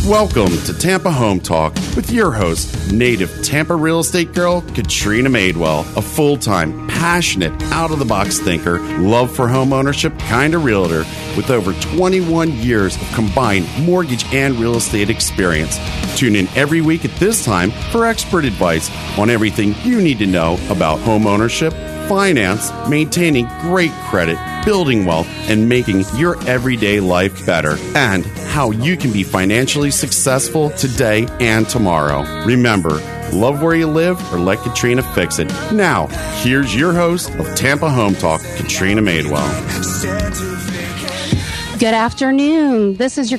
Welcome to Tampa Home Talk with your host, native Tampa real estate girl, Katrina Madewell, a full-time, passionate, out-of-the-box thinker, love for home ownership kind of realtor with over 21 years of combined mortgage and real estate experience. Tune in every week at this time for expert advice on everything you need to know about home ownership, finance, maintaining great credit, building wealth, and making your everyday life better, and how you can be financially successful today and tomorrow. Remember, love where you live or let Katrina fix it. Now, here's your host of Tampa Home Talk, Katrina Madewell. Good afternoon. This is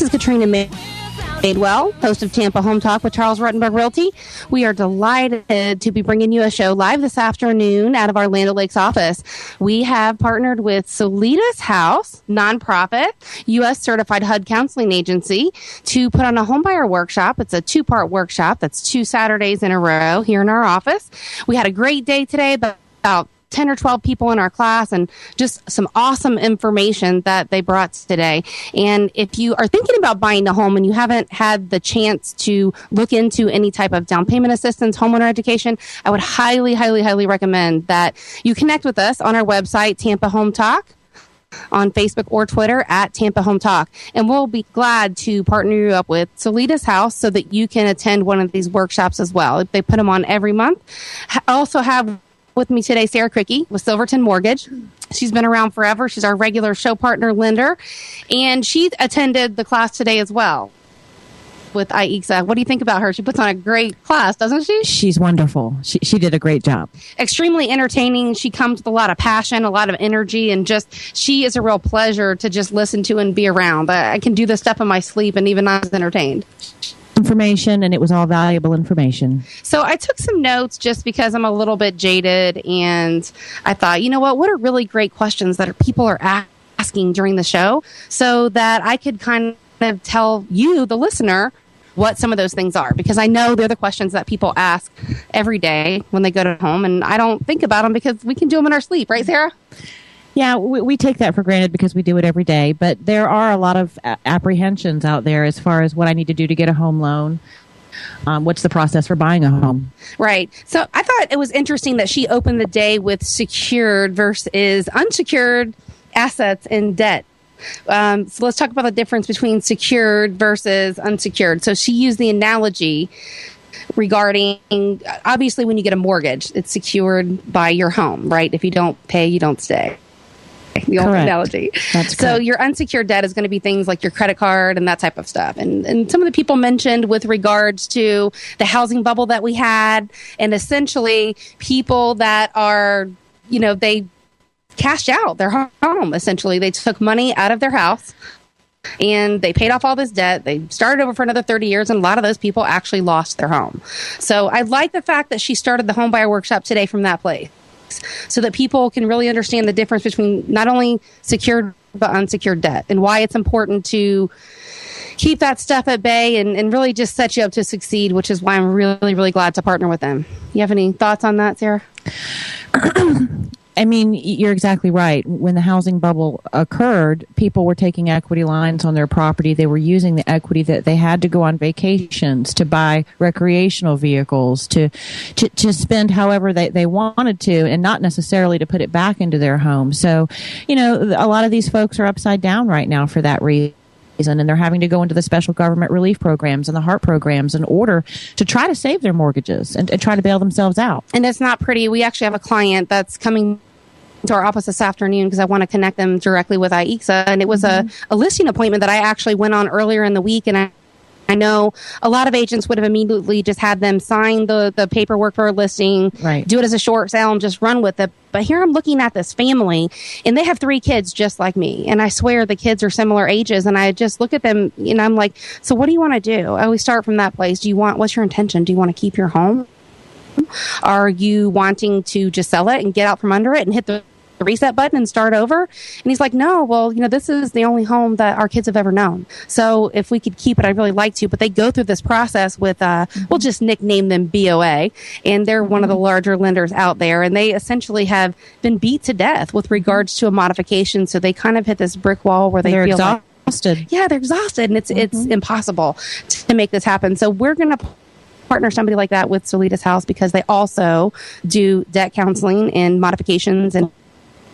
Katrina Madewell, host of Tampa Home Talk with Charles Ruttenberg Realty. We are delighted to be bringing you a show live this afternoon out of our Land O'Lakes office. We have partnered with Solitas House, nonprofit, U.S. certified HUD counseling agency, to put on a homebuyer workshop. It's a two-part workshop. That's 2 Saturdays in a row here in our office. We had a great day today, about 10 or 12 people in our class, and just some awesome information that they brought today. And if you are thinking about buying a home and you haven't had the chance to look into any type of down payment assistance, homeowner education, I would highly, highly, highly recommend that you connect with us on our website, Tampa Home Talk, on Facebook or Twitter at Tampa Home Talk. And we'll be glad to partner you up with Solitas House so that you can attend one of these workshops as well. They put them on every month. I also have with me today Sarah Cricky with Silverton Mortgage. She's been around forever. She's our regular show partner lender, and she attended the class today as well with Aidza. What do you think about her? She puts on a great class, doesn't she? She's wonderful. She did a great job. Extremely entertaining. She comes with a lot of passion, a lot of energy, and she is a real pleasure to just listen to and be around. I can do this stuff in my sleep, and even I was entertained. Information, and it was all valuable information. So I took some notes just because I'm a little bit jaded, and I thought, you know what are really great questions that people are asking during the show, so that I could kind of tell you, the listener, what some of those things are, because I know they're the questions that people ask every day when they go to home, and I don't think about them because we can do them in our sleep, right, Sarah? Yeah, we take that for granted because we do it every day, but there are a lot of apprehensions out there as far as what I need to do to get a home loan. What's the process for buying a home? Right. So I thought it was interesting that she opened the day with secured versus unsecured assets and debt. So let's talk about the difference between secured versus unsecured. So she used the analogy regarding, obviously, when you get a mortgage, it's secured by your home, right? If you don't pay, you don't stay. The old analogy. That's so correct. Your unsecured debt is going to be things like your credit card and that type of stuff. And some of the people mentioned with regards to the housing bubble that we had, and essentially people that are, they cashed out their home. Essentially, they took money out of their house and they paid off all this debt. They started over for another 30 years, and a lot of those people actually lost their home. So I like the fact that she started the homebuyer workshop today from that place, so that people can really understand the difference between not only secured but unsecured debt, and why it's important to keep that stuff at bay and really just set you up to succeed, which is why I'm really, really glad to partner with them. You have any thoughts on that, Sarah? I mean, you're exactly right. When the housing bubble occurred, people were taking equity lines on their property. They were using the equity that they had to go on vacations, to buy recreational vehicles, to spend however they wanted to, and not necessarily to put it back into their home. So, a lot of these folks are upside down right now for that reason. And they're having to go into the special government relief programs and the HARP programs in order to try to save their mortgages and try to bail themselves out. And it's not pretty. We actually have a client that's coming to our office this afternoon because I want to connect them directly with Aidza. And it was a listing appointment that I actually went on earlier in the week. And I know a lot of agents would have immediately just had them sign the paperwork for a listing, right, do it as a short sale and just run with it. But here I'm looking at this family, and they have 3 kids just like me. And I swear the kids are similar ages. And I just look at them, and I'm like, so what do you want to do? I always start from that place. What's your intention? Do you want to keep your home? Are you wanting to just sell it and get out from under it and hit the reset button and start over? And he's like, no, well, this is the only home that our kids have ever known. So if we could keep it, I'd really like to. But they go through this process with, we'll just nickname them BOA. And they're one of the larger lenders out there. And they essentially have been beat to death with regards to a modification. So they kind of hit this brick wall where they're exhausted. Yeah, they're exhausted, and it's impossible to make this happen. So we're going to partner somebody like that with Solitas House because they also do debt counseling and modifications and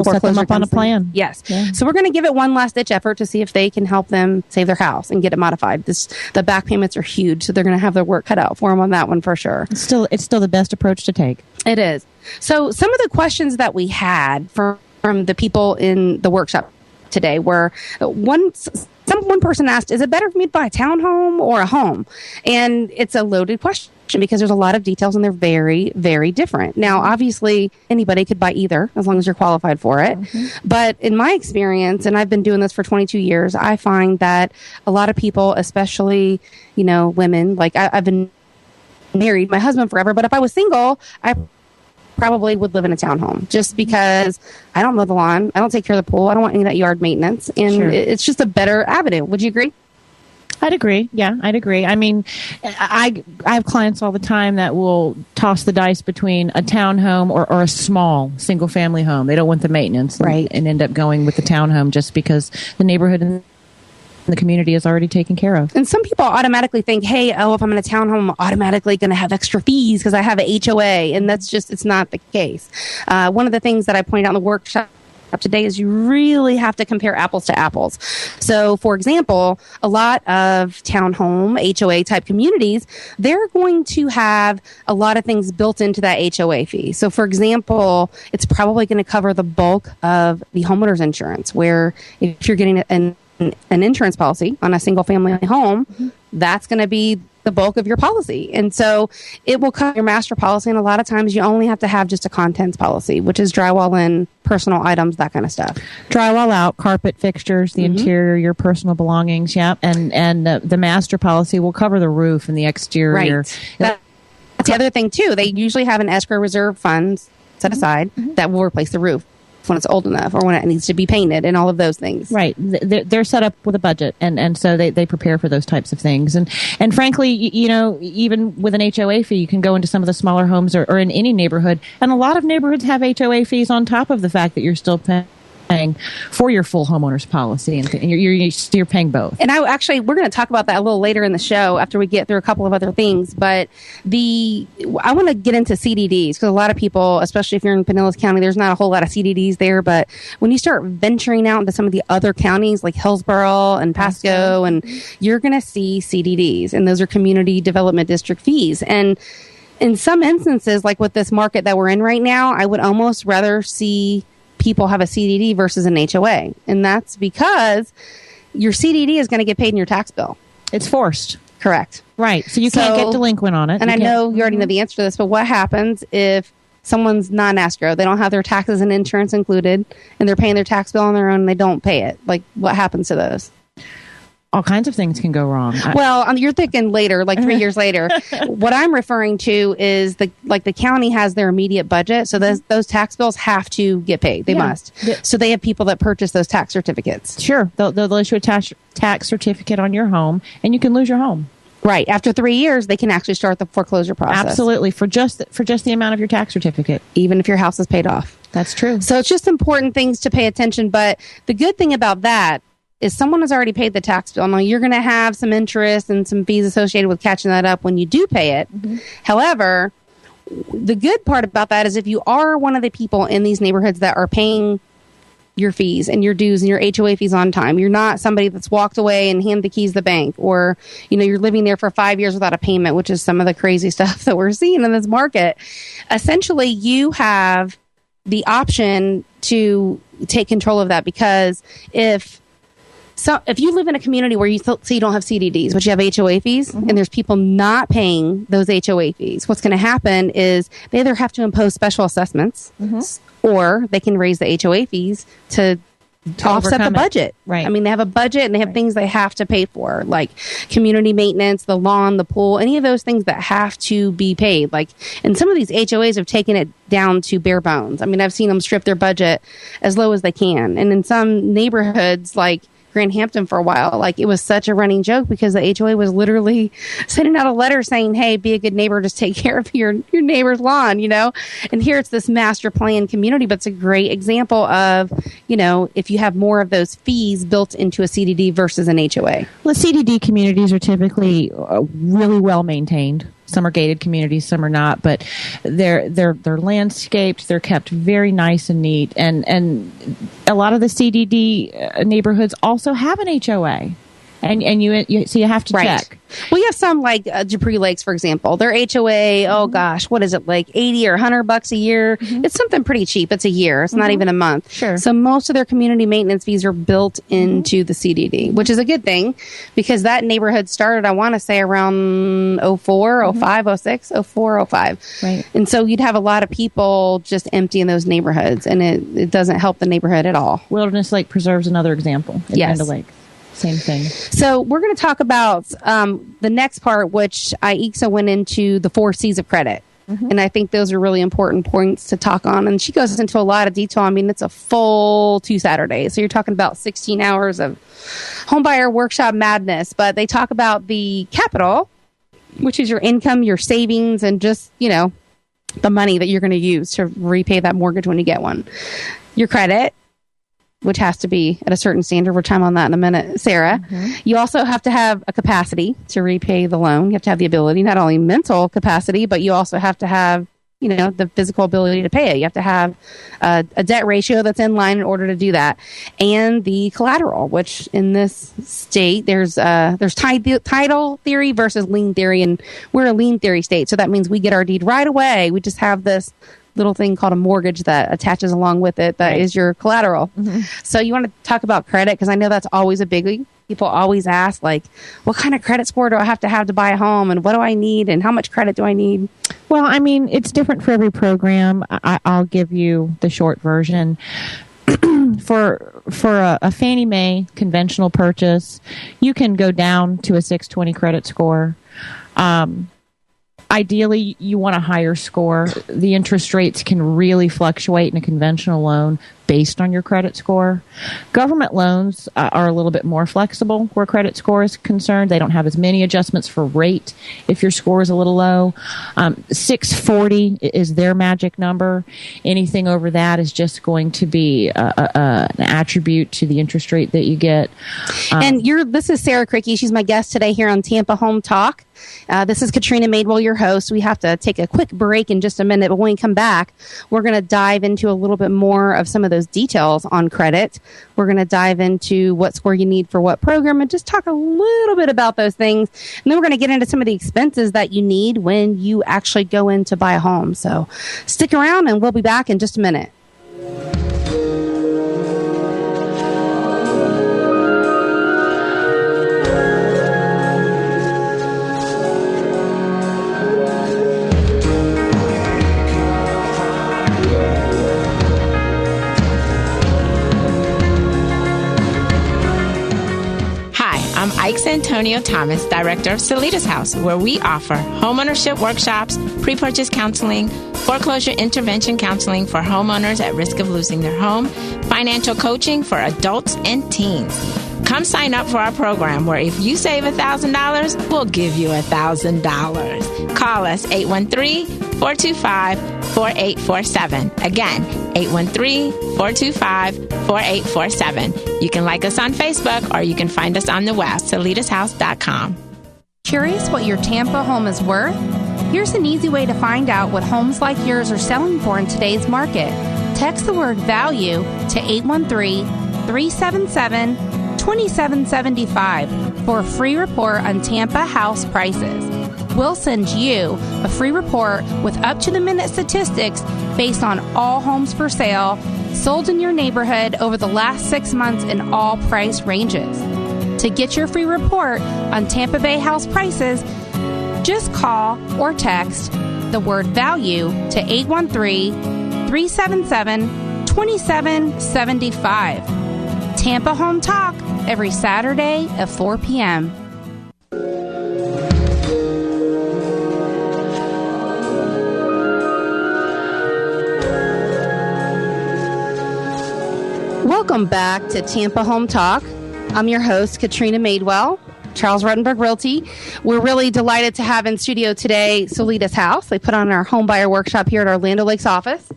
set them up on a plan. Yes. Yeah. So we're going to give it one last ditch effort to see if they can help them save their house and get it modified. The back payments are huge, so they're going to have their work cut out for them on that one for sure. It's still the best approach to take. It is. So some of the questions that we had from the people in the workshop today were one person asked, is it better for me to buy a townhome or a home? And it's a loaded question because there's a lot of details and they're very, very different. Now, obviously, anybody could buy either as long as you're qualified for it. But in my experience, and I've been doing this for 22 years, I find that a lot of people, especially, women, like I've been married, my husband forever, but if I was single, I probably would live in a townhome just because I don't mow the lawn. I don't take care of the pool. I don't want any of that yard maintenance. And it's just a better avenue. Would you agree? I'd agree. Yeah, I'd agree. I mean, I have clients all the time that will toss the dice between a townhome or a small single family home. They don't want the maintenance, right, and end up going with the townhome just because the neighborhood and the community is already taken care of. And some people automatically think, hey, if I'm in a townhome, I'm automatically going to have extra fees because I have a HOA. And that's just, it's not the case. One of the things that I pointed out in the workshop today is you really have to compare apples to apples. So, for example, a lot of townhome HOA type communities, they're going to have a lot of things built into that HOA fee. So, for example, it's probably going to cover the bulk of the homeowner's insurance, where if you're getting an insurance policy on a single family home, that's going to be the bulk of your policy. And so it will cover your master policy. And a lot of times you only have to have just a contents policy, which is drywall in, personal items, that kind of stuff. Drywall out, carpet fixtures, the interior, your personal belongings. Yeah. And the master policy will cover the roof and the exterior. Right. That's the other thing too. They usually have an escrow reserve fund set aside that will replace the roof when it's old enough or when it needs to be painted and all of those things. Right. They're set up with a budget, and so they prepare for those types of things. And frankly, even with an HOA fee, you can go into some of the smaller homes or in any neighborhood, and a lot of neighborhoods have HOA fees on top of the fact that you're still paying for your full homeowner's policy, and you're paying both. And we're going to talk about that a little later in the show after we get through a couple of other things. But I want to get into CDDs because a lot of people, especially if you're in Pinellas County, there's not a whole lot of CDDs there. But when you start venturing out into some of the other counties like Hillsborough and Pasco, and you're going to see CDDs, and those are community development district fees. And in some instances, like with this market that we're in right now, I would almost rather see people have a CDD versus an HOA. And that's because your CDD is going to get paid in your tax bill. It's forced. Correct. Right. So you can't get delinquent on it. And I know you already know the answer to this, but what happens if someone's non-escrow, they don't have their taxes and insurance included, and they're paying their tax bill on their own and they don't pay it? Like, what happens to those? All kinds of things can go wrong. Well, you're thinking later, like 3 years later. What I'm referring to is the county has their immediate budget, so those tax bills have to get paid. They must. So they have people that purchase those tax certificates. Sure, they'll issue a tax certificate on your home, and you can lose your home. Right. After 3 years, they can actually start the foreclosure process. Absolutely, for just the amount of your tax certificate, even if your house is paid off. That's true. So it's just important things to pay attention. But the good thing about that is someone has already paid the tax bill. Now, you're going to have some interest and some fees associated with catching that up when you do pay it. However, the good part about that is if you are one of the people in these neighborhoods that are paying your fees and your dues and your HOA fees on time, you're not somebody that's walked away and handed the keys to the bank, or, you're living there for 5 years without a payment, which is some of the crazy stuff that we're seeing in this market. Essentially, you have the option to take control of that, because if you live in a community where you don't have CDDs, but you have HOA fees, and there's people not paying those HOA fees, what's going to happen is they either have to impose special assessments, or they can raise the HOA fees to offset the budget. Right. I mean, they have a budget and they have things they have to pay for, like community maintenance, the lawn, the pool, any of those things that have to be paid. And some of these HOAs have taken it down to bare bones. I mean, I've seen them strip their budget as low as they can. And in some neighborhoods, like Grand Hampton for a while. Like, it was such a running joke because the HOA was literally sending out a letter saying, hey, be a good neighbor, just take care of your neighbor's lawn, And here it's this master plan community, but it's a great example of, if you have more of those fees built into a CDD versus an HOA. Well, CDD communities are typically really well maintained. Some are gated communities, some are not, but they're landscaped. They're kept very nice and neat, and a lot of the CDD neighborhoods also have an HOA, and so you have to check. Well, you have some like Dupree Lakes, for example. Their HOA, oh gosh, what is it, like $80 or $100 a year? It's something pretty cheap. It's a year. It's not even a month. Sure. So most of their community maintenance fees are built into the CDD, which is a good thing because that neighborhood started, I want to say, around 04, 05, 06, 04, 05. Right. And so you'd have a lot of people just emptying those neighborhoods, and it doesn't help the neighborhood at all. Wilderness Lake Preserve's another example. Yes. Panda Lake. Same thing. So we're going to talk about the next part, which Aidza went into the 4 C's of credit. And I think those are really important points to talk on. And she goes into a lot of detail. I mean, it's a full 2 Saturdays. So you're talking about 16 hours of homebuyer workshop madness. But they talk about the capital, which is your income, your savings, and just, the money that you're going to use to repay that mortgage when you get one. Your credit, which has to be at a certain standard. We'll chime on that in a minute, Sarah. You also have to have a capacity to repay the loan. You have to have the ability, not only mental capacity, but you also have to have, the physical ability to pay it. You have to have a debt ratio that's in line in order to do that. And the collateral, which in this state, there's title theory versus lien theory. And we're a lien theory state. So that means we get our deed right away. We just have this little thing called a mortgage that attaches along with it that is your collateral. So you want to talk about credit, because I know that's always a biggie. People always ask, like, what kind of credit score do I have to buy a home, and what do I need, and how much credit do I need? Well, I mean, it's different for every program. I'll give you the short version. For a Fannie Mae conventional purchase, you can go down to a 620 credit score. Ideally, you want a higher score. The interest rates can really fluctuate in a conventional loan based on your credit score. Government loans are a little bit more flexible where credit score is concerned. They don't have as many adjustments for rate if your score is a little low. 640 is their magic number. Anything over that is just going to be an attribute to the interest rate that you get. And this is Sarah Cricky. She's my guest today here on Tampa Home Talk. This is Katrina Madewell, your host. We have to take a quick break in just a minute, but when we come back, we're going to dive into a little bit more of some of those details on credit. We're going to dive into what score you need for what program and just talk a little bit about those things. And then we're going to get into some of the expenses that you need when you actually go in to buy a home. So stick around and we'll be back in just a minute. I'm Aidza Antonio Thomas, Director of Solitas House, where we offer homeownership workshops, pre-purchase counseling, foreclosure intervention counseling for homeowners at risk of losing their home, financial coaching for adults and teens. Come sign up for our program where if you save $1,000, we'll give you $1,000. Call us 813-425-4847. Again, 813-425-4847. You can like us on Facebook or you can find us on the web, solitashouse.com. Curious what your Tampa home is worth? Here's an easy way to find out what homes like yours are selling for in today's market. Text the word value to 813-377-2775 for a free report on Tampa house prices. We'll send you a free report with up-to-the-minute statistics based on all homes for sale sold in your neighborhood over the last 6 months in all price ranges. To get your free report on Tampa Bay house prices, just call or text the word value to 813-377-2775. Tampa Home Talk every Saturday at 4 p.m. Welcome back to Tampa Home Talk. I'm your host, Katrina Madewell, Charles Ruttenberg Realty. We're really delighted to have in studio today Solitas House. They put on our home buyer workshop here at our Land O'Lakes office.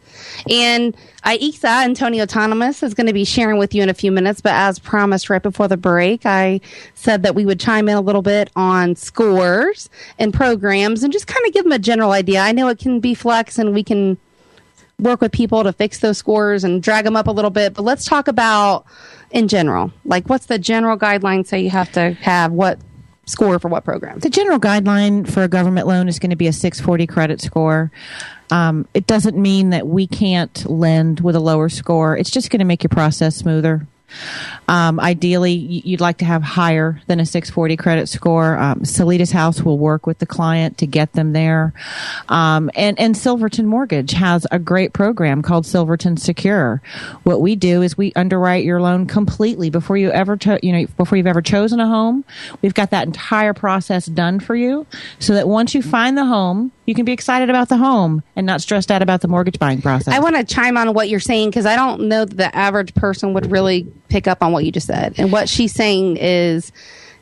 And Aidza Antonio Thomas is going to be sharing with you in a few minutes. But as promised right before the break, I said that we would chime in a little bit on scores and programs and just kind of give them a general idea. I know it can be flex and we can work with people to fix those scores and drag them up a little bit. But let's talk about in general, like what's the general guideline say you have to have what score for what program? The general guideline for a government loan is going to be a 640 credit score. It doesn't mean that we can't lend with a lower score. It's just going to make your process smoother. Ideally, you'd like to have higher than a 640 credit score. Solitas House will work with the client to get them there. And Silverton Mortgage has a great program called Silverton Secure. What we do is we underwrite your loan completely before you ever, before you've ever chosen a home. We've got that entire process done for you so that once you find the home, you can be excited about the home and not stressed out about the mortgage buying process. I want to chime on what you're saying because I don't know that the average person would really pick up on what you just said. And what she's saying is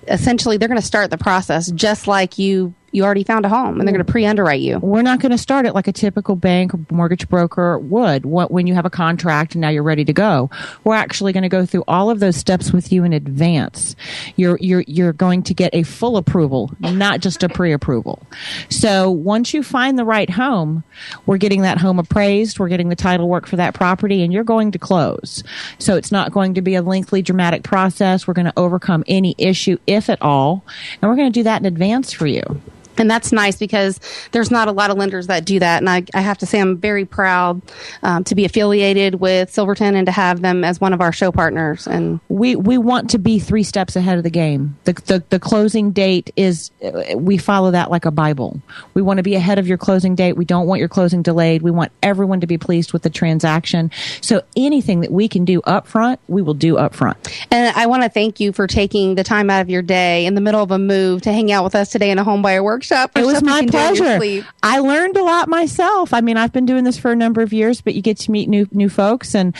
essentially they're going to start the process just like you already found a home and they're going to pre-underwrite you. We're not going to start it like a typical bank or mortgage broker would when you have a contract and now you're ready to go. We're actually going to go through all of those steps with you in advance. You're going to get a full approval, not just a pre-approval. So once you find the right home, we're getting that home appraised, we're getting the title work for that property, and you're going to close. So it's not going to be a lengthy, dramatic process. We're going to overcome any issue, if at all, and we're going to do that in advance for you. And that's nice because there's not a lot of lenders that do that. And I have to say I'm very proud to be affiliated with Silverton and to have them as one of our show partners. And we want to be 3 steps ahead of the game. The closing date is, we follow that like a Bible. We want to be ahead of your closing date. We don't want your closing delayed. We want everyone to be pleased with the transaction. So anything that we can do up front, we will do up front. And I want to thank you for taking the time out of your day in the middle of a move to hang out with us today in a home buyer workshop. It was my pleasure. I learned a lot myself. I mean, I've been doing this for a number of years, but you get to meet new folks, and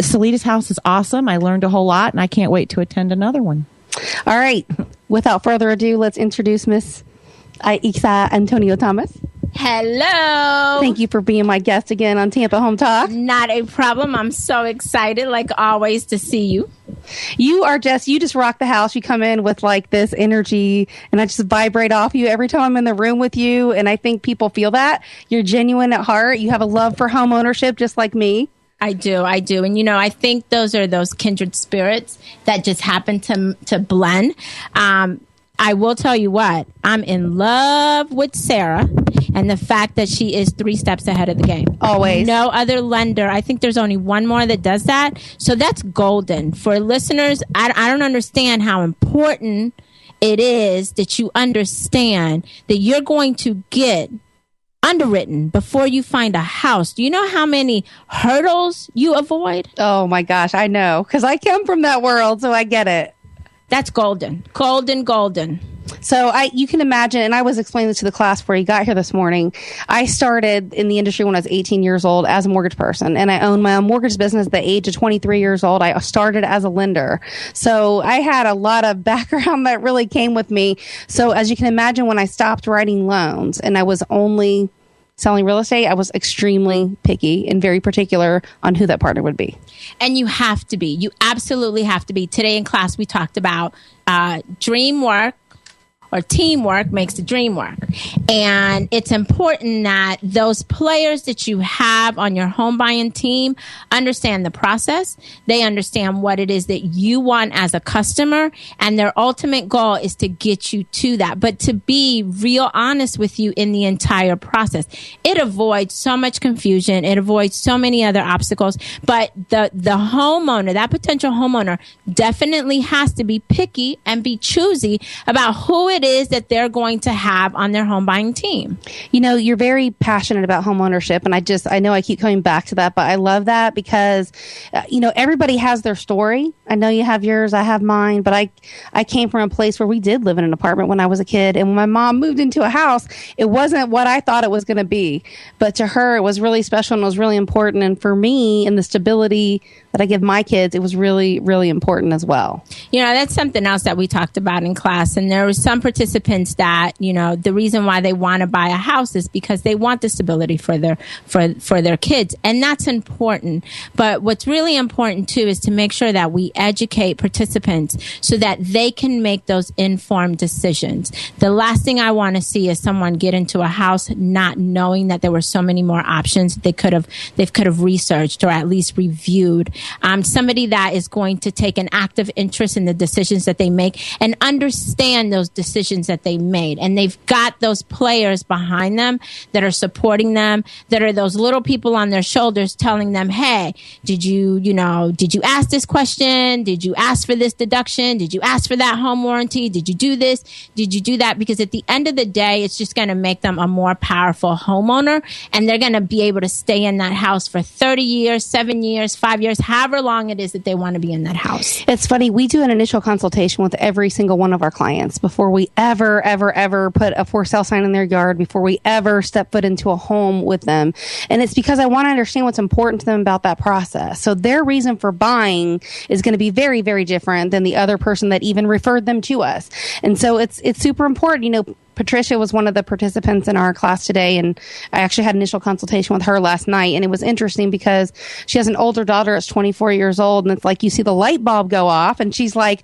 Solitas House is awesome. I learned a whole lot, and I can't wait to attend another one. All right. Without further ado, let's introduce Miss Aidza Antonio Thomas. Hello. Thank you for being my guest again on Tampa Home Talk. Not a problem. I'm so excited, like always, to see you. You just rock the house. You come in with like this energy and I just vibrate off you every time I'm in the room with you. And I think people feel that. You're genuine at heart. You have a love for home ownership just like me. I do. And, I think those are those kindred spirits that just happen to blend. I will tell you what, I'm in love with Sarah and the fact that she is 3 steps ahead of the game. Always. No other lender. I think there's only one more that does that. So that's golden. For listeners, I don't understand how important it is that you understand that you're going to get underwritten before you find a house. Do you know how many hurdles you avoid? Oh my gosh, I know. Because I come from that world, so I get it. That's golden. Golden. So you can imagine, and I was explaining this to the class before you got here this morning. I started in the industry when I was 18 years old as a mortgage person, and I owned my own mortgage business at the age of 23 years old. I started as a lender. So I had a lot of background that really came with me. So as you can imagine, when I stopped writing loans and I was only selling real estate, I was extremely picky and very particular on who that partner would be. And you have to be. You absolutely have to be. Today in class, we talked about dream work, or teamwork makes the dream work. And it's important that those players that you have on your home buying team understand the process. They understand what it is that you want as a customer, and their ultimate goal is to get you to that, but to be real honest with you in the entire process. It avoids so much confusion. It avoids so many other obstacles, but the homeowner, that potential homeowner, definitely has to be picky and be choosy about who it is that they're going to have on their home buying team. You know, you're very passionate about home ownership, and I know I keep coming back to that, but I love that because, everybody has their story. I know you have yours, I have mine, but I came from a place where we did live in an apartment when I was a kid, and when my mom moved into a house, it wasn't what I thought it was going to be, but to her, it was really special and it was really important, and for me, in the stability that I give my kids, it was really, really important as well. That's something else that we talked about in class. And there were some participants that, the reason why they want to buy a house is because they want the stability for their kids. And that's important. But what's really important too is to make sure that we educate participants so that they can make those informed decisions. The last thing I want to see is someone get into a house not knowing that there were so many more options they could have researched or at least reviewed. Somebody that is going to take an active interest in the decisions that they make and understand those decisions that they made. And they've got those players behind them that are supporting them, that are those little people on their shoulders telling them, hey, did you ask this question? Did you ask for this deduction? Did you ask for that home warranty? Did you do this? Did you do that? Because at the end of the day, it's just going to make them a more powerful homeowner, and they're going to be able to stay in that house for 30 years, 7 years, 5 years, however long it is that they want to be in that house. It's funny. We do an initial consultation with every single one of our clients before we ever put a for sale sign in their yard, before we ever step foot into a home with them. And it's because I want to understand what's important to them about that process. So their reason for buying is going to be very, very different than the other person that even referred them to us. And so it's super important. Patricia was one of the participants in our class today, and I actually had an initial consultation with her last night, and it was interesting because she has an older daughter that's 24 years old, and it's like you see the light bulb go off, and she's like,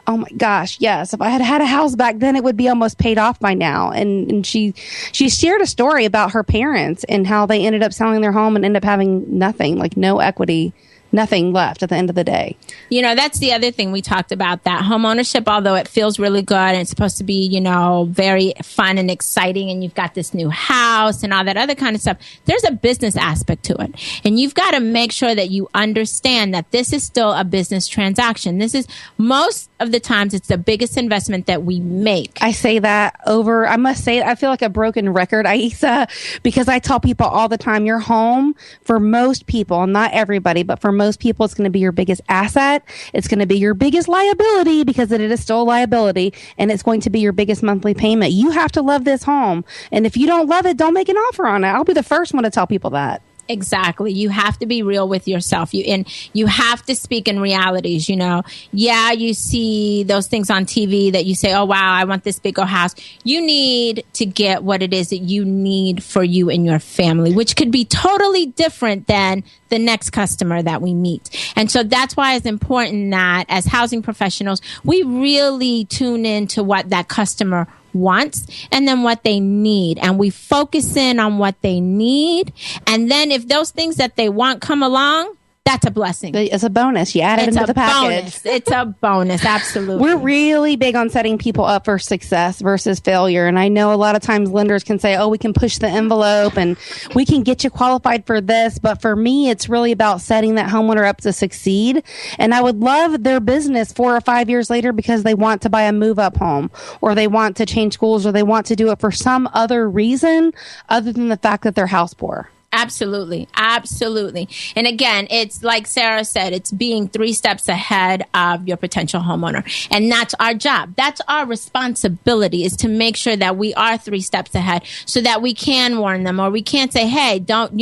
oh my gosh, yes, if I had a house back then, it would be almost paid off by now. And she shared a story about her parents and how they ended up selling their home and ended up having nothing, like no equity, nothing left at the end of the day. That's the other thing we talked about, that home ownership, although it feels really good and it's supposed to be, very fun and exciting, and you've got this new house and all that other kind of stuff, there's a business aspect to it. And you've got to make sure that you understand that this is still a business transaction. This is, most of the times, it's the biggest investment that we make. I say that I must say, I feel like a broken record, Aidza, because I tell people all the time, your home, for most people, not everybody, but for most people, it's going to be your biggest asset. It's going to be your biggest liability, because it is still a liability, and it's going to be your biggest monthly payment. You have to love this home. And if you don't love it, don't make an offer on it. I'll be the first one to tell people that. Exactly. You have to be real with yourself. You have to speak in realities. Yeah, you see those things on TV that you say, oh, wow, I want this bigger house. You need to get what it is that you need for you and your family, which could be totally different than the next customer that we meet. And so that's why it's important that as housing professionals, we really tune into what that customer wants and then what they need, and we focus in on what they need, and then if those things that they want come along, that's a blessing. It's a bonus. You add it into the package. Bonus. It's a bonus. Absolutely. We're really big on setting people up for success versus failure. And I know a lot of times lenders can say, oh, we can push the envelope and we can get you qualified for this. But for me, it's really about setting that homeowner up to succeed. And I would love their business 4 or 5 years later because they want to buy a move up home, or they want to change schools, or they want to do it for some other reason other than the fact that they're house poor. Absolutely. Absolutely. And again, it's like Sarah said, it's being 3 steps ahead of your potential homeowner. And that's our job. That's our responsibility, is to make sure that we are 3 steps ahead so that we can warn them, or we can't say, hey, don't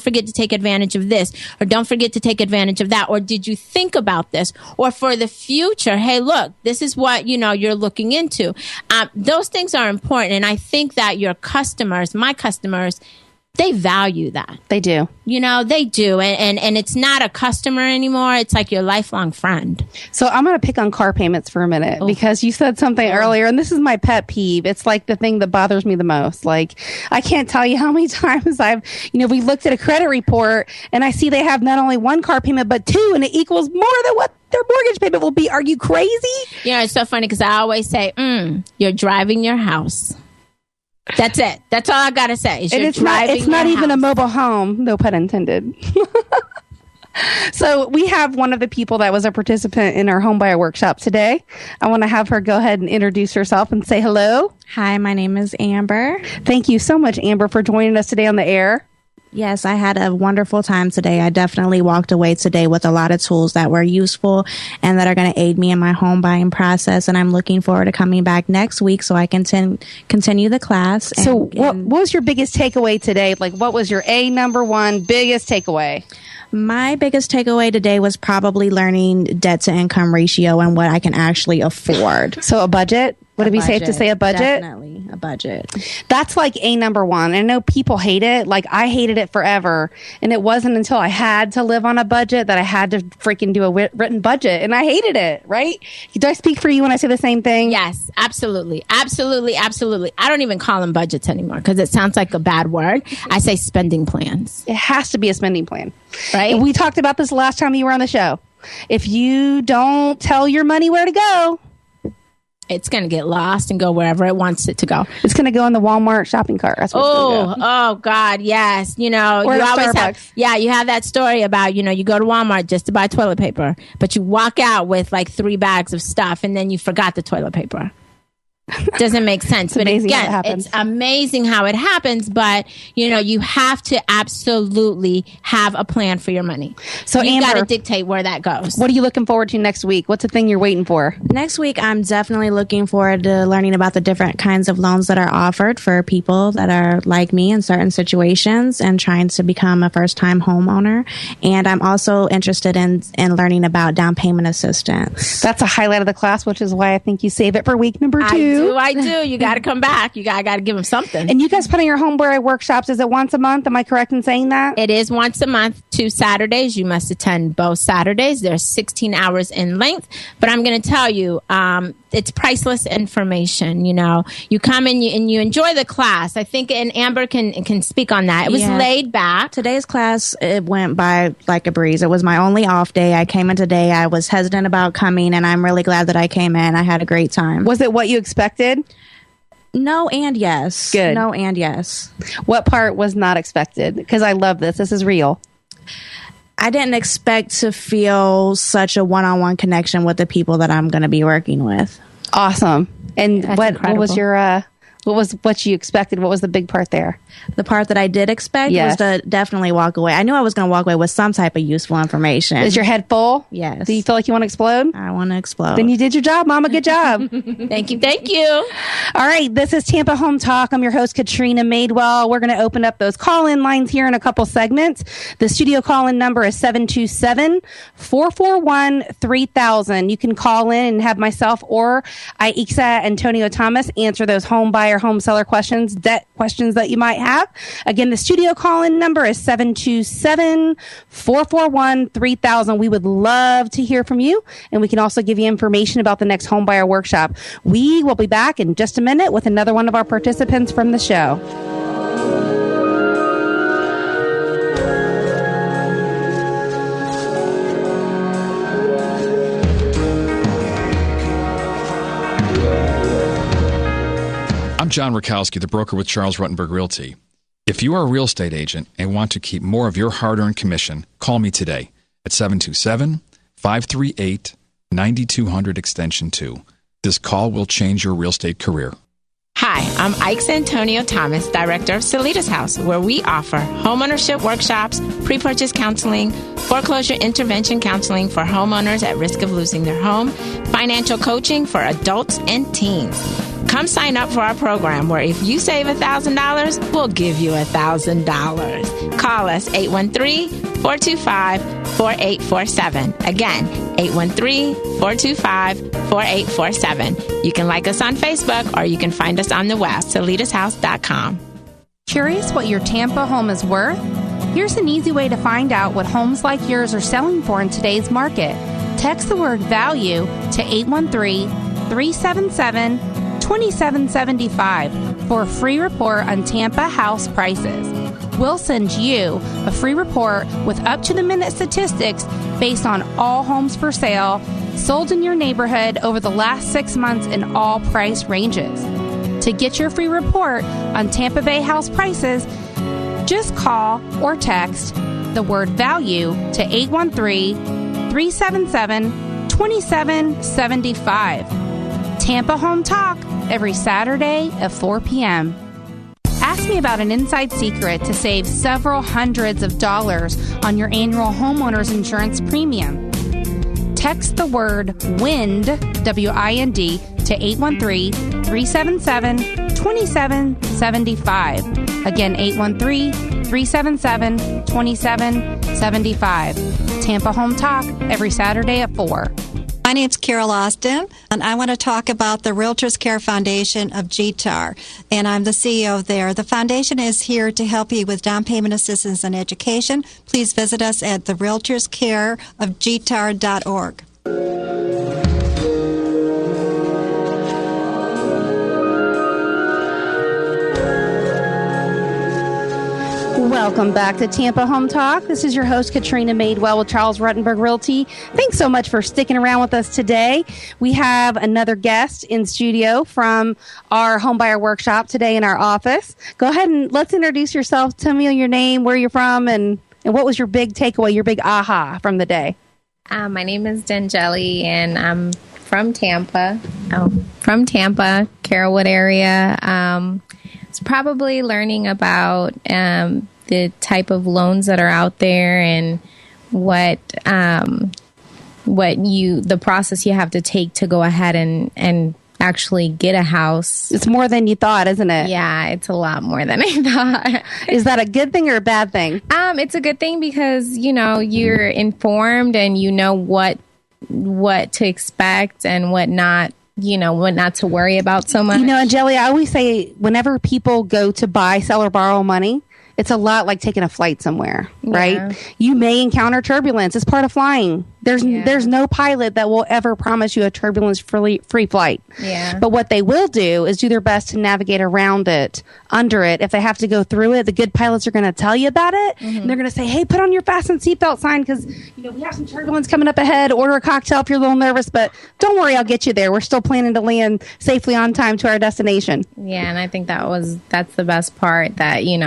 forget to take advantage of this, or don't forget to take advantage of that. Or did you think about this? Or for the future, hey, look, this is what, you're looking into. Those things are important. And I think that your customers, my customers, they value that. They do. They do. And it's not a customer anymore. It's like your lifelong friend. So I'm going to pick on car payments for a minute because you said something earlier, and this is my pet peeve. It's like the thing that bothers me the most. Like, I can't tell you how many times we looked at a credit report and I see they have not only 1 car payment, but 2, and it equals more than what their mortgage payment will be. Are you crazy? It's so funny because I always say, you're driving your house. That's it. That's all I gotta say. It's not even a mobile home, no pun intended. So we have one of the people that was a participant in our home buyer workshop today. I want to have her go ahead and introduce herself and say hello. Hi, my name is Amber. Thank you so much, Amber, for joining us today on the air. Yes, I had a wonderful time today. I definitely walked away today with a lot of tools that were useful and that are going to aid me in my home buying process. And I'm looking forward to coming back next week so I can continue the class. So what was your biggest takeaway today? Like, what was your number one biggest takeaway? My biggest takeaway today was probably learning debt to income ratio and what I can actually afford. So a budget? Would it be safe to say a budget? Definitely a budget. That's like number one. I know people hate it. Like, I hated it forever. And it wasn't until I had to live on a budget that I had to freaking do a written budget. And I hated it, right? Do I speak for you when I say the same thing? Yes, absolutely. Absolutely. Absolutely. I don't even call them budgets anymore because it sounds like a bad word. I say spending plans. It has to be a spending plan. Right? And we talked about this last time you were on the show. If you don't tell your money where to go, it's going to get lost and go wherever it wants it to go. It's going to go in the Walmart shopping cart. That's where it's going to go. Oh, God, yes. You know, or you always Starbucks. you have that story about, you go to Walmart just to buy toilet paper, but you walk out with like 3 bags of stuff and then you forgot the toilet paper. Doesn't make sense. But again, it's amazing how it happens. But, you have to absolutely have a plan for your money. So you got to dictate where that goes. What are you looking forward to next week? What's the thing you're waiting for? Next week, I'm definitely looking forward to learning about the different kinds of loans that are offered for people that are like me in certain situations and trying to become a first-time homeowner. And I'm also interested in learning about down payment assistance. That's a highlight of the class, which is why I think you save it for week number 2. I do. You got to come back. You got to give them something. And you guys put on your homebuyer workshops. Is it once a month? Am I correct in saying that? It is once a month, 2 Saturdays. You must attend both Saturdays. They're 16 hours in length. But I'm going to tell you, it's priceless information. You come and you enjoy the class. I think, and Amber can speak on that. It was laid back. Today's class, it went by like a breeze. It was my only off day. I came in today. I was hesitant about coming, and I'm really glad that I came in. I had a great time. Was it what you expected? No and yes. Good. No and yes. What part was not expected? Because I love this. This is real. I didn't expect to feel such a one-on-one connection with the people that I'm going to be working with. Awesome. And what was your what you expected? What was the big part there? The part that I did expect was to definitely walk away. I knew I was going to walk away with some type of useful information. Is your head full? Yes. Do you feel like you want to explode? I want to explode. Then you did your job, Mama. Good job. Thank you. All right. This is Tampa Home Talk. I'm your host, Katrina Madewell. We're going to open up those call-in lines here in a couple segments. The studio call-in number is 727-441-3000. You can call in and have myself or Aidza Antonio Thomas answer those home buyer, home seller questions, debt questions that you might have. Again, the studio call-in number is 727-441-3000. We would love to hear from you, and we can also give you information about the next home buyer workshop. We will be back in just a minute with another one of our participants from the show. I'm John Rakowski, the broker with Charles Ruttenberg Realty. If you are a real estate agent and want to keep more of your hard-earned commission, call me today at 727-538-9200 extension 2. This call will change your real estate career. Hi, I'm Aidza Antonio Thomas, director of Solitas House, where we offer homeownership workshops, pre-purchase counseling, foreclosure intervention counseling for homeowners at risk of losing their home, financial coaching for adults and teens. Come sign up for our program where if you save $1,000, we'll give you $1,000. Call us 813-425-4847. Again, 813-425-4847. You can like us on Facebook or you can find us on the web, solitashouse.com. Curious what your Tampa home is worth? Here's an easy way to find out what homes like yours are selling for in today's market. Text the word value to 813-377-2775 for a free report on Tampa house prices. We'll send you a free report with up-to-the-minute statistics based on all homes for sale sold in your neighborhood over the last 6 months in all price ranges. To get your free report on Tampa Bay house prices, just call or text the word value to 813-377-2775. Tampa Home Talk every Saturday at 4 p.m. Ask asked me about an inside secret to save several hundreds of dollars on your annual homeowners insurance premium. Text the word WIND, W-I-N-D, to 813-377-2775. Again, 813-377-2775. Tampa Home Talk, every Saturday at 4. My name's Carol Austin, and I want to talk about the Realtors Care Foundation of GTAR, and I'm the CEO there. The foundation is here to help you with down payment assistance and education. Please visit us at therealtorscareofgtar.org. Welcome back to Tampa Home Talk. This is your host, Katrina Madewell with Charles Ruttenberg Realty. Thanks so much for sticking around with us today. We have another guest in studio from our homebuyer workshop today in our office. Go ahead and let's introduce yourself. Tell me your name, where you're from, and what was your big takeaway, your big aha from the day? My name is Dangeli, and I'm from Tampa. Carrollwood area. It's probably learning about the type of loans that are out there and the process you have to take to go ahead and actually get a house. It's more than you thought, isn't it? Yeah, it's a lot more than I thought. Is that a good thing or a bad thing? It's a good thing because, you're informed and you know what to expect and what not to worry about so much. Angeli, I always say whenever people go to buy, sell, or borrow money, it's a lot like taking a flight somewhere, right? Yeah. You may encounter turbulence. It's part of flying. There's no pilot that will ever promise you a turbulence-free flight. Yeah. But what they will do is do their best to navigate around it, under it. If they have to go through it, the good pilots are going to tell you about it. Mm-hmm. And they're going to say, hey, put on your fasten seatbelt sign because we have some turbulence coming up ahead. Order a cocktail if you're a little nervous, but don't worry, I'll get you there. We're still planning to land safely on time to our destination. Yeah, and I think that's the best part that, you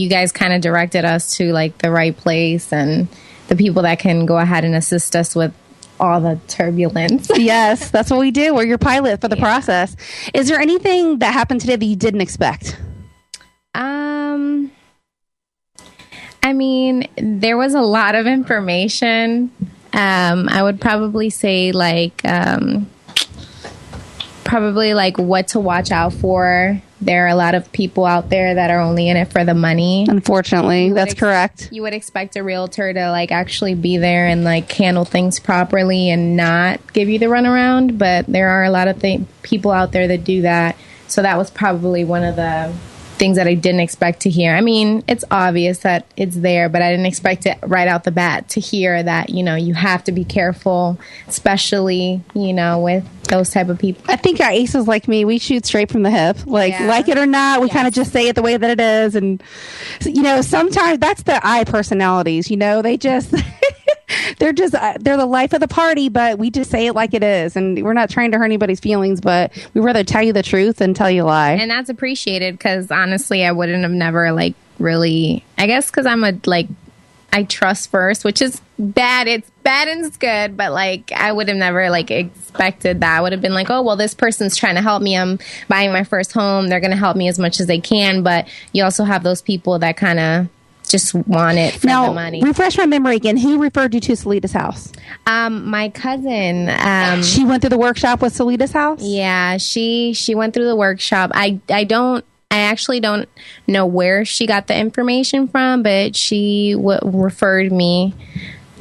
guys kind of directed us to like the right place and the people that can go ahead and assist us with all the turbulence. Yes, that's what we do. We're your pilot for the process. Is there anything that happened today that you didn't expect? There was a lot of information. I would probably say what to watch out for. There are a lot of people out there that are only in it for the money. Unfortunately, that's correct. You would expect a realtor to actually be there and handle things properly and not give you the runaround, but there are a lot of people out there that do that. So that was probably one of the things that I didn't expect to hear. It's obvious that it's there, but I didn't expect it right out the bat to hear that, you have to be careful, especially, with those type of people. I think our aces like me, we shoot straight from the hip. Like it or not, we kind of just say it the way that it is. And, sometimes that's the I personalities, they just... they're the life of the party, but we just say it like it is. And we're not trying to hurt anybody's feelings, but we'd rather tell you the truth than tell you a lie. And that's appreciated because honestly, I wouldn't have never really, I guess because I trust first, which is bad. It's bad and it's good, but I would have never expected that. I would have been oh, well, this person's trying to help me. I'm buying my first home. They're going to help me as much as they can. But you also have those people that kind of just want it for the money. Refresh my memory again. Who referred you to Solitas House? My cousin. She went through the workshop with Solitas House? Yeah, she went through the workshop. I actually don't know where she got the information from, but she referred me.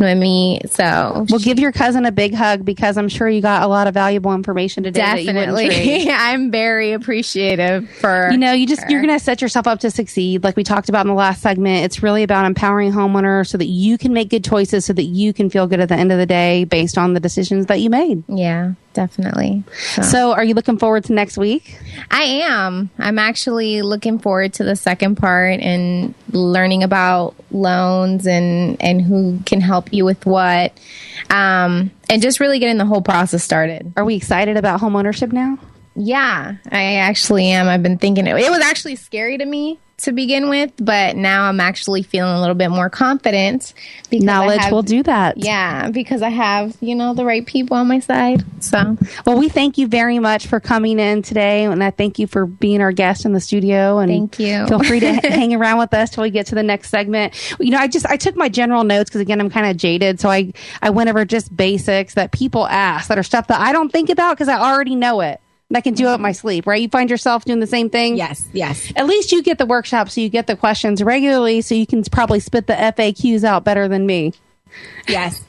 So well, give your cousin a big hug because I'm sure you got a lot of valuable information today. Definitely. That you wouldn't trade. I'm very appreciative for you're going to set yourself up to succeed. Like we talked about in the last segment, it's really about empowering homeowners so that you can make good choices so that you can feel good at the end of the day based on the decisions that you made. Yeah, definitely. So are you looking forward to next week? I am. I'm actually looking forward to the second part and learning about loans and who can help you with what, and just really getting the whole process started. Are we excited about home ownership now? Yeah, I actually am. I've been thinking it was actually scary to me to begin with, but now I'm actually feeling a little bit more confident. Because knowledge will do that. Yeah, because I have, the right people on my side. So, well, we thank you very much for coming in today, and I thank you for being our guest in the studio. And thank you. Feel free to hang around with us till we get to the next segment. I took my general notes because, again, I'm kind of jaded, so I went over just basics that people ask that are stuff that I don't think about because I already know it. I can do it in my sleep, right? You find yourself doing the same thing? Yes. At least you get the workshop, so you get the questions regularly, so you can probably spit the FAQs out better than me. Yes.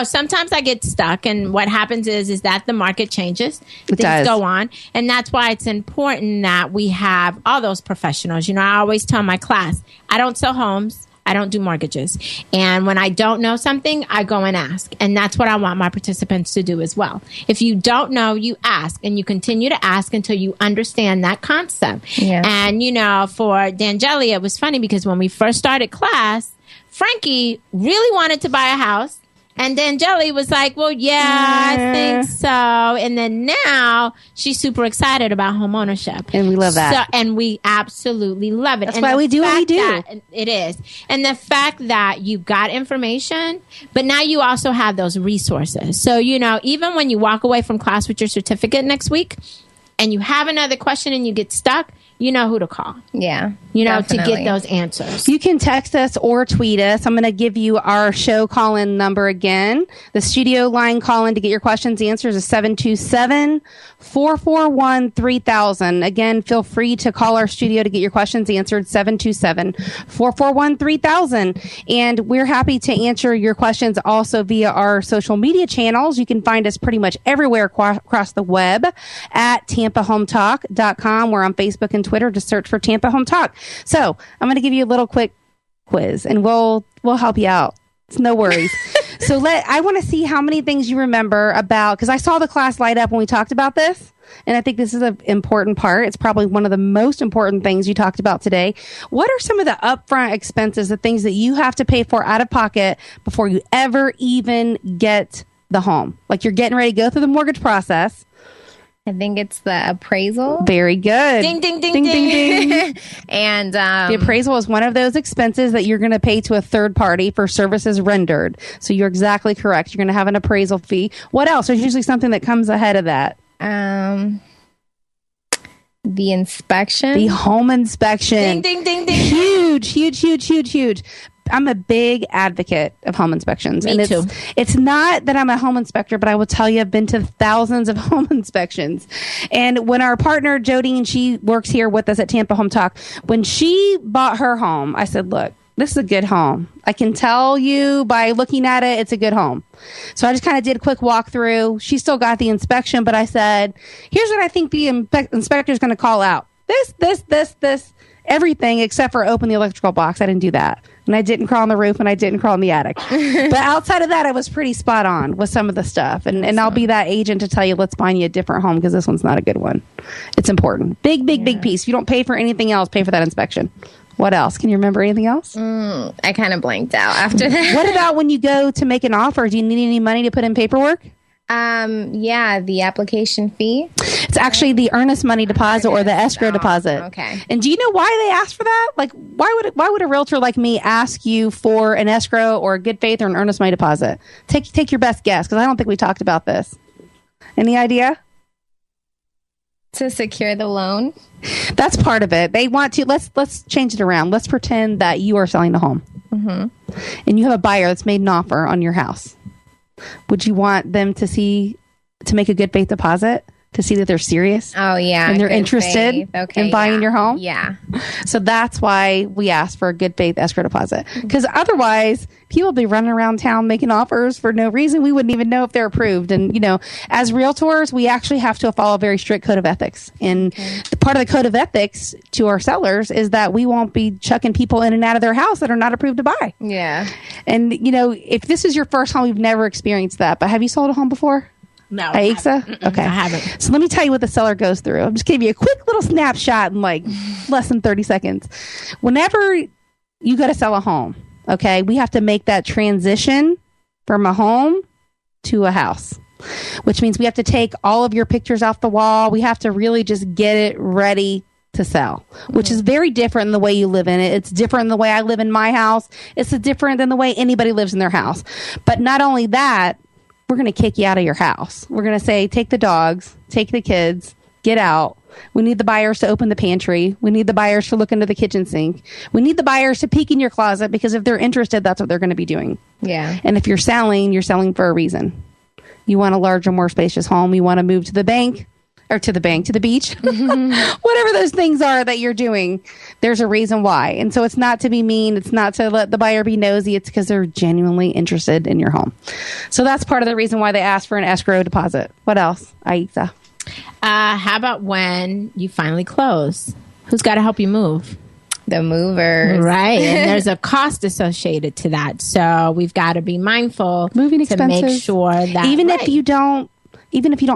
Sometimes I get stuck, and what happens is that the market changes. Things go on, and that's why it's important that we have all those professionals. I always tell my class, I don't sell homes. I don't do mortgages. And when I don't know something, I go and ask. And that's what I want my participants to do as well. If you don't know, you ask, and you continue to ask until you understand that concept. Yeah. And, for D'Angeli, it was funny because when we first started class, Frankie really wanted to buy a house. And then Jelly was like, well, yeah, I think so. And then now she's super excited about home ownership. And we love that. And we absolutely love it. That's why we do what we do. It is. And the fact that you got information, but now you also have those resources. So, even when you walk away from class with your certificate next week and you have another question and you get stuck, you know who to call. Yeah. To get those answers. You can text us or tweet us. I'm going to give you our show call-in number again. The studio line call-in to get your questions answered is 727-441-3000. Again, feel free to call our studio to get your questions answered, 727-441-3000. And we're happy to answer your questions also via our social media channels. You can find us pretty much everywhere across the web at TampaHometalk.com. We're on Facebook and Twitter. Just search for Tampa Home Talk. So I'm going to give you a little quick quiz, and we'll help you out. It's no worries. So I want to see how many things you remember about, because I saw the class light up when we talked about this, and I think this is an important part. It's probably one of the most important things you talked about today. What are some of the upfront expenses, the things that you have to pay for out of pocket before you ever even get the home? Like you're getting ready to go through the mortgage process. I think it's the appraisal. Very good. Ding, ding, ding, ding, ding. And the appraisal is one of those expenses that you're going to pay to a third party for services rendered. So you're exactly correct. You're going to have an appraisal fee. What else? There's usually something that comes ahead of that. The inspection. The home inspection. Ding, ding, ding, ding. Huge, huge, huge, huge, huge. I'm a big advocate of home inspections. Me too. It's not that I'm a home inspector, but I will tell you I've been to thousands of home inspections. And when our partner, Jody, and she works here with us at Tampa Home Talk, when she bought her home, I said, look, this is a good home. I can tell you by looking at it, it's a good home. So I just kind of did a quick walkthrough. She still got the inspection, but I said, here's what I think the inspector is going to call out. This, everything except for open the electrical box. I didn't do that. And I didn't crawl on the roof, and I didn't crawl in the attic. But outside of that, I was pretty spot on with some of the stuff. And I'll be that agent to tell you, let's find you a different home because this one's not a good one. It's important. Big piece. If you don't pay for anything else, pay for that inspection. What else? Can you remember anything else? I kind of blanked out after that. What about when you go to make an offer? Do you need any money to put in paperwork? Yeah, the application fee. It's actually the earnest money deposit or the escrow deposit. Okay. And do you know why they ask for that? Like, why would a realtor like me ask you for an escrow or a good faith or an earnest money deposit? Take your best guess, because I don't think we talked about this. Any idea? To secure the loan. That's part of it. They want to. Let's change it around. Let's pretend that you are selling a home, and you have a buyer that's made an offer on your house. Would you want them to make a good faith deposit to see that they're serious? Oh, yeah. And they're interested in buying your home? Yeah. So that's why we ask for a good faith escrow deposit. Because otherwise, people be running around town making offers for no reason. We wouldn't even know if they're approved. And, as realtors, we actually have to follow a very strict code of ethics. And the part of the code of ethics to our sellers is that we won't be chucking people in and out of their house that are not approved to buy. Yeah. And, if this is your first home, you've never experienced that. But have you sold a home before? No. Aidza? Okay. I haven't. So let me tell you what the seller goes through. I'm just giving you a quick little snapshot in less than 30 seconds. Whenever you got to sell a home, okay, we have to make that transition from a home to a house. which means we have to take all of your pictures off the wall. We have to really just get it ready to sell, which is very different than the way you live in it. It's different than the way I live in my house. It's different than the way anybody lives in their house. But not only that, we're going to kick you out of your house. We're going to say, take the dogs, take the kids, get out. We need the buyers to open the pantry. We need the buyers to look into the kitchen sink. We need the buyers to peek in your closet, because if they're interested, that's what they're going to be doing. Yeah. And if you're selling for a reason. You want a larger, more spacious home. You want to move to the beach, whatever those things are that you're doing, there's a reason why. And so it's not to be mean. It's not to let the buyer be nosy. It's because they're genuinely interested in your home. So that's part of the reason why they ask for an escrow deposit. What else, Aidza? How about when you finally close? Who's got to help you move? The movers. Right. And there's a cost associated to that. So we've got to be mindful moving expenses, to make sure that even if you don't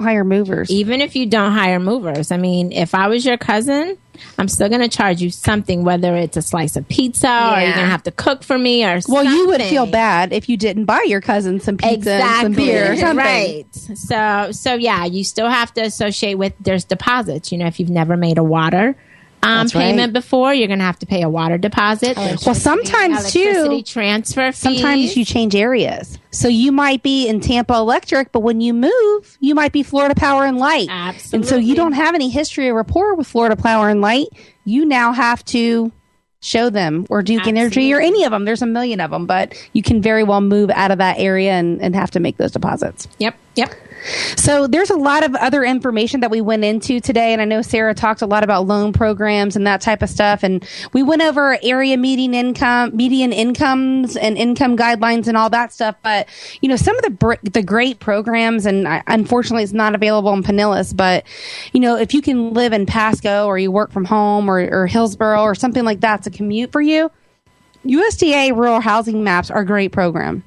hire movers. Even if you don't hire movers. I mean, if I was your cousin, I'm still going to charge you something, whether it's a slice of pizza or you're going to have to cook for me or something. Well, you would feel bad if you didn't buy your cousin some pizza and some beer or something. Right. So yeah, you still have to associate with, there's deposits. You know, if you've never made a water payment before, you're going to have to pay a water deposit. Well, sometimes electricity transfer fees. Sometimes you change areas. So you might be in Tampa Electric, but when you move, you might be Florida Power and Light. Absolutely. And so you don't have any history or rapport with Florida Power and Light. You now have to show them, or Duke Energy, or any of them. There's a million of them, but you can very well move out of that area and have to make those deposits. Yep. So there's a lot of other information that we went into today, and I know Sarah talked a lot about loan programs and that type of stuff, and we went over area median incomes and income guidelines and all that stuff. But you know, some of the great programs, and unfortunately it's not available in Pinellas, but you know, if you can live in Pasco or you work from home or Hillsborough or something like that, it's a commute for you. USDA rural housing maps are a great program.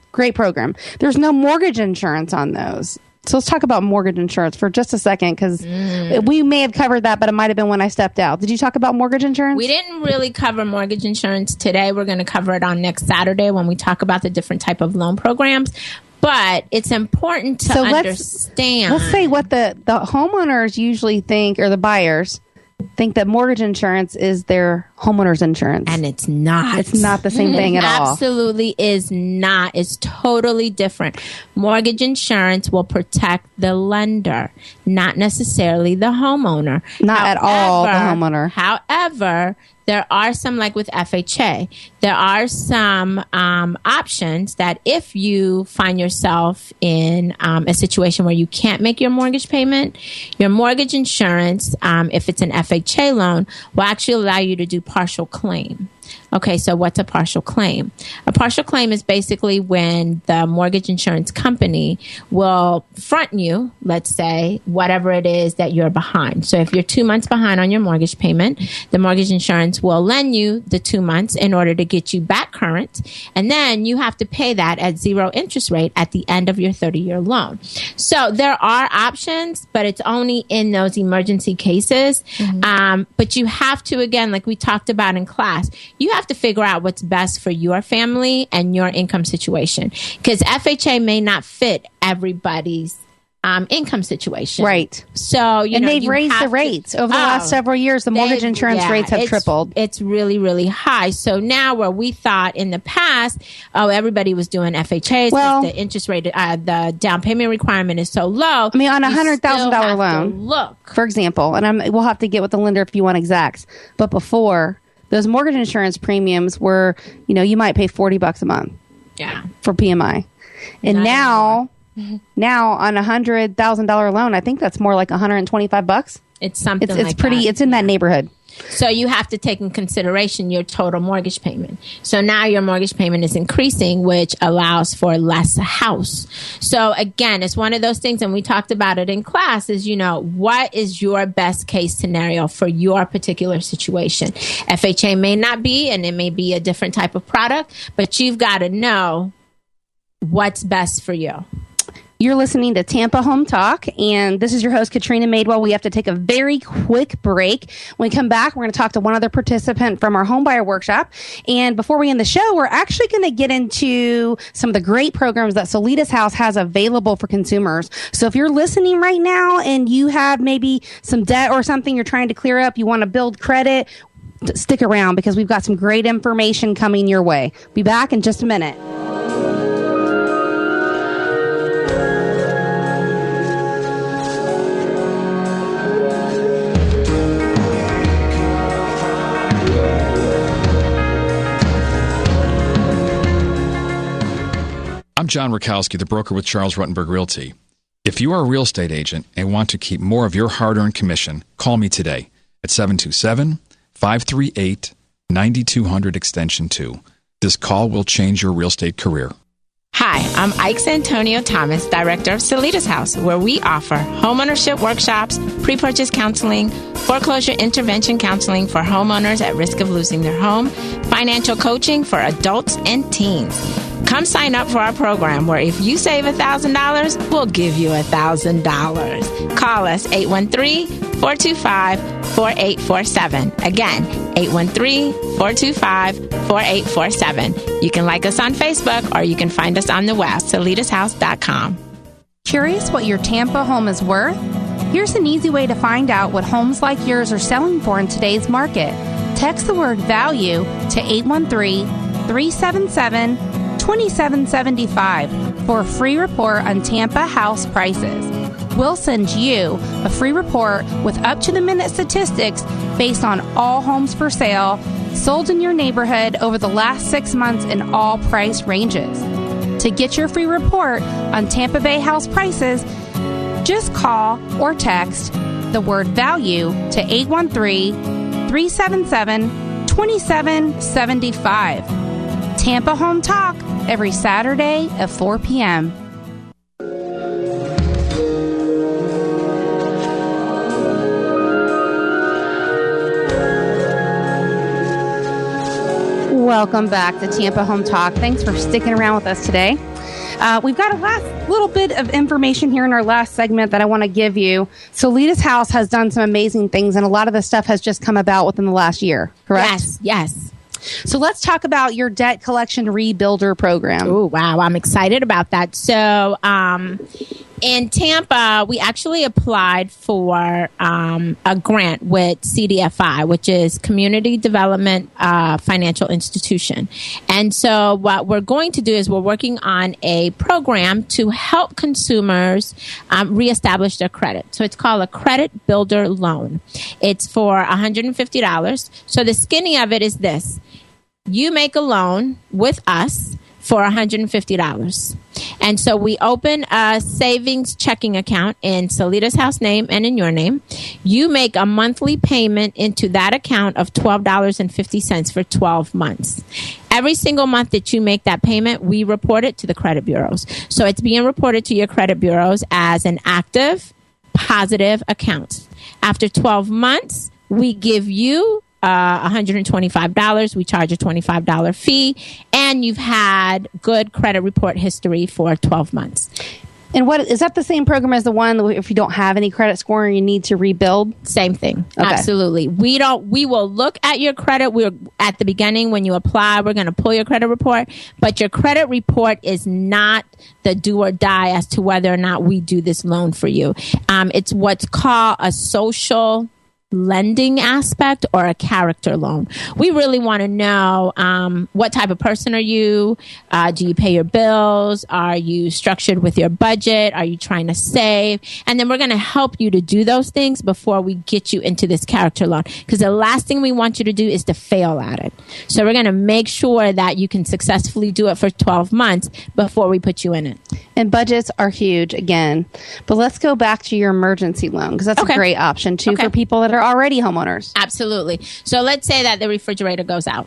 There's no mortgage insurance on those. So let's talk about mortgage insurance for just a second, because we may have covered that, but it might have been when I stepped out. Did you talk about mortgage insurance? We didn't really cover mortgage insurance today. We're going to cover it on next Saturday when we talk about the different type of loan programs. But it's important to understand. Let's say what the homeowners usually think, or the buyers think, that mortgage insurance is their homeowner's insurance. And it's not. It's not the same thing at all. Absolutely is not. It's totally different. Mortgage insurance will protect the lender, not necessarily the homeowner. Not at all the homeowner. However, there are some, like with FHA, there are some options that if you find yourself in a situation where you can't make your mortgage payment, your mortgage insurance, if it's an FHA loan, will actually allow you to do partial claim. Okay, so what's a partial claim? A partial claim is basically when the mortgage insurance company will front you, let's say, whatever it is that you're behind. So if you're 2 months behind on your mortgage payment, the mortgage insurance will lend you the 2 months in order to get you back current. And then you have to pay that at 0 interest rate at the end of your 30-year loan. So there are options, but it's only in those emergency cases. But you have to, again, like we talked about in class, you have to figure out what's best for your family and your income situation, because FHA may not fit everybody's income situation. Right. So, and they've raised the rates over the last several years. The mortgage insurance rates have tripled. It's really, really high. So now where we thought in the past, everybody was doing FHAs, well, the interest rate, the down payment requirement is so low. I mean, on $100,000 loan, for example, and we'll have to get with the lender if you want exacts, but before, those mortgage insurance premiums were, you might pay $40 a month. Yeah. For PMI. And now on $100,000 loan, I think that's more like $125. It's something it's pretty, that. It's in that neighborhood. So you have to take in consideration your total mortgage payment. So now your mortgage payment is increasing, which allows for less house. So again, it's one of those things, and we talked about it in class, is, what is your best case scenario for your particular situation? FHA may not be, and it may be a different type of product, but you've got to know what's best for you. You're listening to Tampa Home Talk, and this is your host, Katrina Madewell. We have to take a very quick break. When we come back, we're going to talk to one other participant from our homebuyer workshop. And before we end the show, we're actually going to get into some of the great programs that Solitas House has available for consumers. So if you're listening right now and you have maybe some debt or something you're trying to clear up, you want to build credit, stick around because we've got some great information coming your way. Be back in just a minute. I'm John Rakowski, the broker with Charles Ruttenberg Realty. If you are a real estate agent and want to keep more of your hard-earned commission, call me today at 727-538-9200 extension 2. This call will change your real estate career. Hi, I'm Aidza Antonio Thomas, director of Solitas House, where we offer homeownership workshops, pre-purchase counseling, foreclosure intervention counseling for homeowners at risk of losing their home, financial coaching for adults and teens. Come sign up for our program where if you save $1,000, we'll give you $1,000. Call us 813-425-4847. Again, 813-425-4847. You can like us on Facebook or you can find us on the web, solitashouse.com. Curious what your Tampa home is worth? Here's an easy way to find out what homes like yours are selling for in today's market. Text the word value to 813-377-2775 for a free report on Tampa house prices. We'll send you a free report with up-to-the-minute statistics based on all homes for sale sold in your neighborhood over the last 6 months in all price ranges. To get your free report on Tampa Bay house prices, just call or text the word value to 813-377-2775. Tampa Home Talk, every Saturday at 4 p.m. Welcome back to Tampa Home Talk. Thanks for sticking around with us today. We've got a last little bit of information here in our last segment that I want to give you. Solitas House has done some amazing things, and a lot of this stuff has just come about within the last year, correct? Yes. So let's talk about your debt collection rebuilder program. Oh, wow. I'm excited about that. So in Tampa, we actually applied for a grant with CDFI, which is Community Development Financial Institution. And so what we're going to do is we're working on a program to help consumers reestablish their credit. So it's called a credit builder loan. It's for $150. So the skinny of it is this. You make a loan with us for $150. And so we open a savings checking account in Solitas House name and in your name. You make a monthly payment into that account of $12.50 for 12 months. Every single month that you make that payment, we report it to the credit bureaus. So it's being reported to your credit bureaus as an active, positive account. After 12 months, we give you $125. We charge a $25 fee, and you've had good credit report history for 12 months. And what is that the same program as the one if you don't have any credit score and you need to rebuild? Same thing. Okay. Absolutely. We will look at your credit. We're at the beginning when you apply, we're going to pull your credit report, but your credit report is not the do or die as to whether or not we do this loan for you. It's what's called a social lending aspect or a character loan. We really want to know what type of person are you? Do you pay your bills? Are you structured with your budget? Are you trying to save? And then we're going to help you to do those things before we get you into this character loan. Because the last thing we want you to do is to fail at it. So we're going to make sure that you can successfully do it for 12 months before we put you in it. And budgets are huge again. But let's go back to your emergency loan because that's a great option too for people that are already homeowners. Absolutely. So let's say that the refrigerator goes out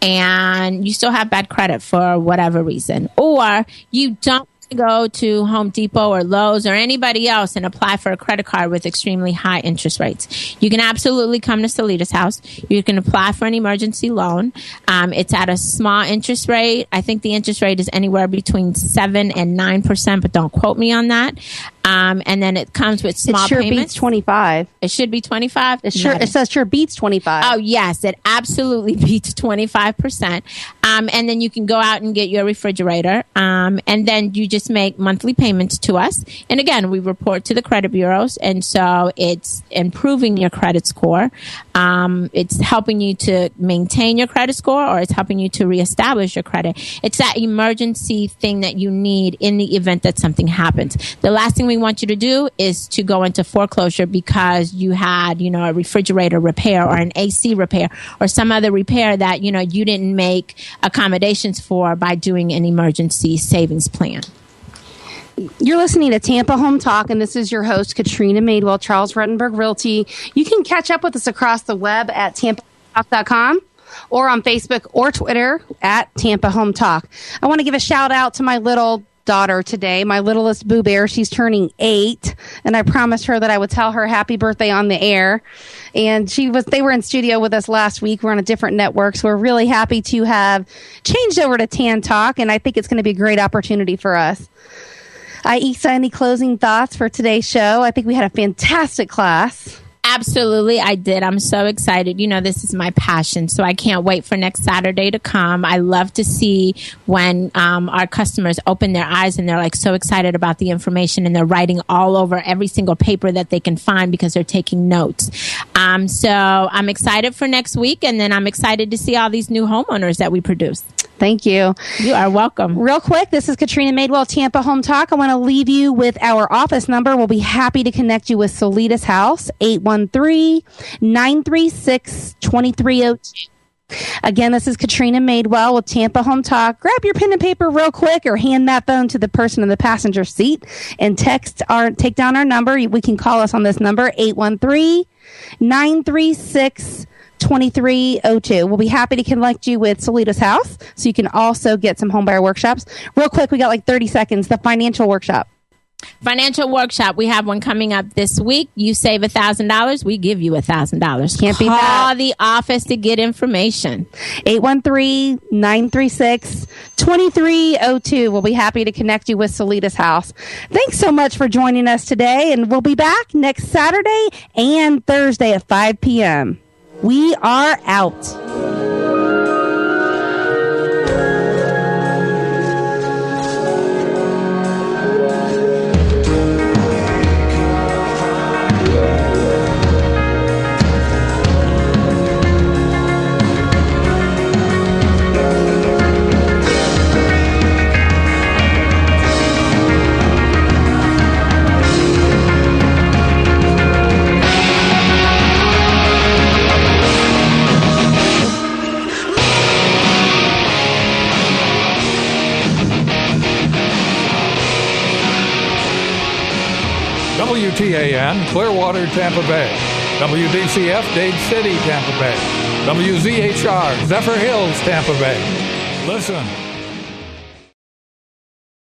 and you still have bad credit for whatever reason, or you don't go to Home Depot or Lowe's or anybody else and apply for a credit card with extremely high interest rates. You can absolutely come to Solitas House. You can apply for an emergency loan. It's at a small interest rate. I think the interest rate is anywhere between 7 and 9%, but don't quote me on that. And then it comes with small payments. Beats 25. It should be 25. It says sure beats 25. Oh yes, it absolutely beats 25%. And then you can go out and get your refrigerator. And then you just make monthly payments to us. And again, we report to the credit bureaus, and so it's improving your credit score. It's helping you to maintain your credit score, or it's helping you to reestablish your credit. It's that emergency thing that you need in the event that something happens. The last thing we want you to do is to go into foreclosure because you had, a refrigerator repair or an AC repair or some other repair that, you didn't make accommodations for by doing an emergency savings plan. You're listening to Tampa Home Talk, and this is your host, Katrina Madewell, Charles Ruttenberg Realty. You can catch up with us across the web at tampatalk.com or on Facebook or Twitter at Tampa Home Talk. I want to give a shout out to my little daughter today, my littlest Boo Bear. She's turning 8, and I promised her that I would tell her happy birthday on the air. And they were in studio with us last week. We're on a different network, so we're really happy to have changed over to Tan Talk, and I think it's going to be a great opportunity for us. Aidza, any closing thoughts for today's show? I think we had a fantastic class. Absolutely, I did. I'm so excited. This is my passion, so I can't wait for next Saturday to come. I love to see when our customers open their eyes and they're like so excited about the information, and they're writing all over every single paper that they can find because they're taking notes. So I'm excited for next week, and then I'm excited to see all these new homeowners that we produce. Thank you. You are welcome. Real quick, this is Katrina Madewell, Tampa Home Talk. I want to leave you with our office number. We'll be happy to connect you with Solitas House, 813-936-2302. Again, this is Katrina Madewell with Tampa Home Talk. Grab your pen and paper real quick, or hand that phone to the person in the passenger seat and take down our number. We can call us on this number, 813-936-2302. We'll be happy to connect you with Solitas House, so you can also get some homebuyer workshops. Real quick, we got like 30 seconds. The financial workshop. We have one coming up this week. You save $1,000, we give you $1,000. Can't beat that. Call the office to get information. 813-936-2302. We'll be happy to connect you with Solitas House. Thanks so much for joining us today, and we'll be back next Saturday and Thursday at 5 p.m. We are out. WTAN, Clearwater, Tampa Bay. WDCF, Dade City, Tampa Bay. WZHR, Zephyr Hills, Tampa Bay. Listen.